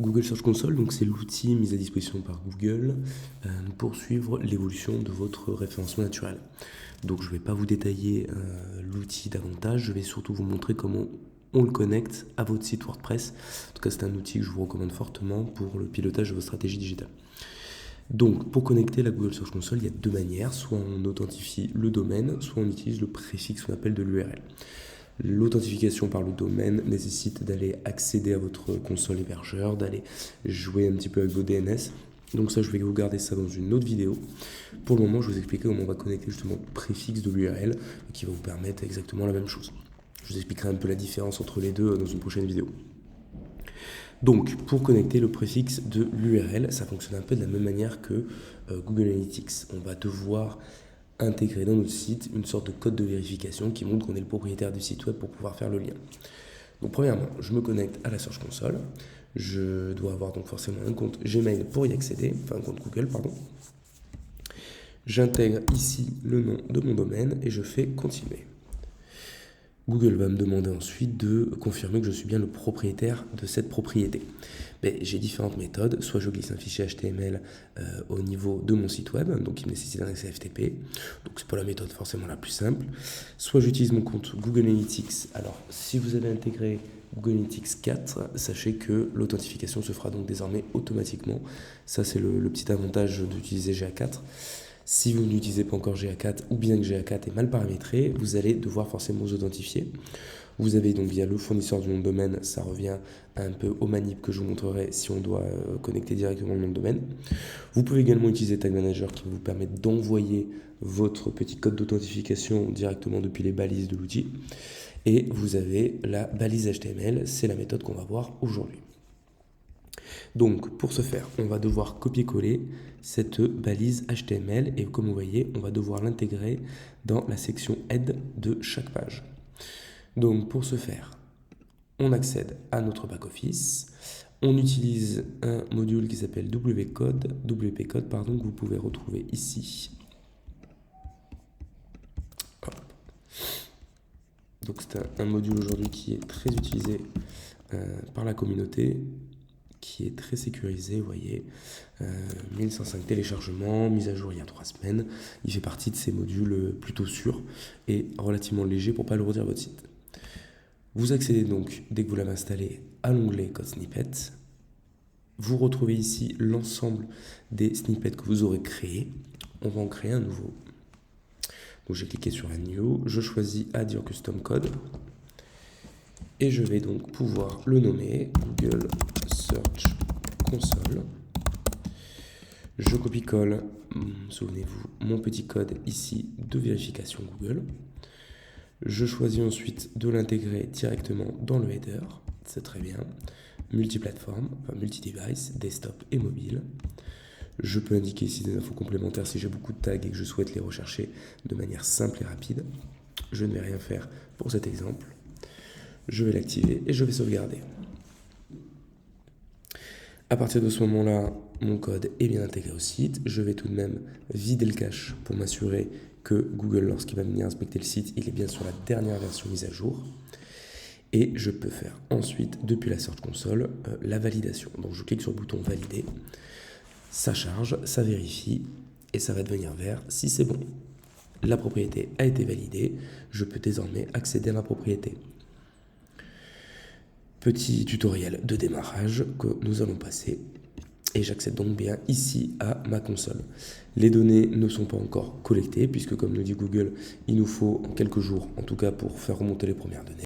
Google Search Console, donc c'est l'outil mis à disposition par Google pour suivre l'évolution de votre référencement naturel. Donc je ne vais pas vous détailler l'outil davantage, je vais surtout vous montrer comment on le connecte à votre site WordPress. En tout cas, c'est un outil que je vous recommande fortement pour le pilotage de votre stratégie digitale. Donc, pour connecter la Google Search Console, il y a deux manières. Soit on authentifie le domaine, soit on utilise le préfixe qu'on appelle de l'URL. L'authentification par le domaine nécessite d'aller accéder à votre console hébergeur, d'aller jouer un petit peu avec vos DNS. Donc ça, je vais vous garder ça dans une autre vidéo. Pour le moment, je vais vous expliquer comment on va connecter justement le préfixe de l'URL qui va vous permettre exactement la même chose. Je vous expliquerai un peu la différence entre les deux dans une prochaine vidéo. Donc, pour connecter le préfixe de l'URL, ça fonctionne un peu de la même manière que Google Analytics. On va devoir intégrer dans notre site une sorte de code de vérification qui montre qu'on est le propriétaire du site web pour pouvoir faire le lien. Donc, premièrement, je me connecte à la Search Console. Je dois avoir donc forcément un compte Gmail pour y accéder, enfin un compte Google, pardon. J'intègre ici le nom de mon domaine et je fais continuer. Google va me demander ensuite de confirmer que je suis bien le propriétaire de cette propriété. Mais j'ai différentes méthodes. Soit je glisse un fichier HTML au niveau de mon site web, donc il me nécessite un accès FTP. Donc c'est pas la méthode forcément la plus simple. Soit j'utilise mon compte Google Analytics. Alors si vous avez intégré Google Analytics 4, sachez que l'authentification se fera donc désormais automatiquement. Ça c'est le petit avantage d'utiliser GA4. Si vous n'utilisez pas encore GA4 ou bien que GA4 est mal paramétré, vous allez devoir forcément vous authentifier. Vous avez donc via le fournisseur du nom de domaine, ça revient un peu aux manips que je vous montrerai si on doit connecter directement le nom de domaine. Vous pouvez également utiliser Tag Manager qui va vous permettre d'envoyer votre petit code d'authentification directement depuis les balises de l'outil. Et vous avez la balise HTML, c'est la méthode qu'on va voir aujourd'hui. Donc pour ce faire, on va devoir copier-coller cette balise HTML et comme vous voyez, on va devoir l'intégrer dans la section Head de chaque page. Donc pour ce faire, on accède à notre back-office, on utilise un module qui s'appelle WP-Code, que vous pouvez retrouver ici. Donc c'est un module aujourd'hui qui est très utilisé par la communauté, qui est très sécurisé, vous voyez, 1105 téléchargements, mise à jour il y a 3 semaines. Il fait partie de ces modules plutôt sûrs et relativement légers pour ne pas alourdir votre site. Vous accédez donc, dès que vous l'avez installé, à l'onglet Code Snippet. Vous retrouvez ici l'ensemble des snippets que vous aurez créés. On va en créer un nouveau. Donc j'ai cliqué sur un New, je choisis Add Your Custom Code. Et je vais donc pouvoir le nommer Google Search Console. Je copie-colle, souvenez-vous, mon petit code ici de vérification Google. Je choisis ensuite de l'intégrer directement dans le header, c'est très bien. Multiplateforme, enfin multi-device, desktop et mobile. Je peux indiquer ici des infos complémentaires si j'ai beaucoup de tags et que je souhaite les rechercher de manière simple et rapide. Je ne vais rien faire pour cet exemple. Je vais l'activer et je vais sauvegarder. À partir de ce moment-là, mon code est bien intégré au site. Je vais tout de même vider le cache pour m'assurer que Google, lorsqu'il va venir inspecter le site, il est bien sur la dernière version mise à jour. Et je peux faire ensuite, depuis la Search Console, la validation. Donc je clique sur le bouton valider. Ça charge, ça vérifie et ça va devenir vert si c'est bon. La propriété a été validée. Je peux désormais accéder à ma propriété. Petit tutoriel de démarrage que nous allons passer et j'accède donc bien ici à ma console. Les données ne sont pas encore collectées puisque comme nous dit Google, il nous faut quelques jours en tout cas pour faire remonter les premières données.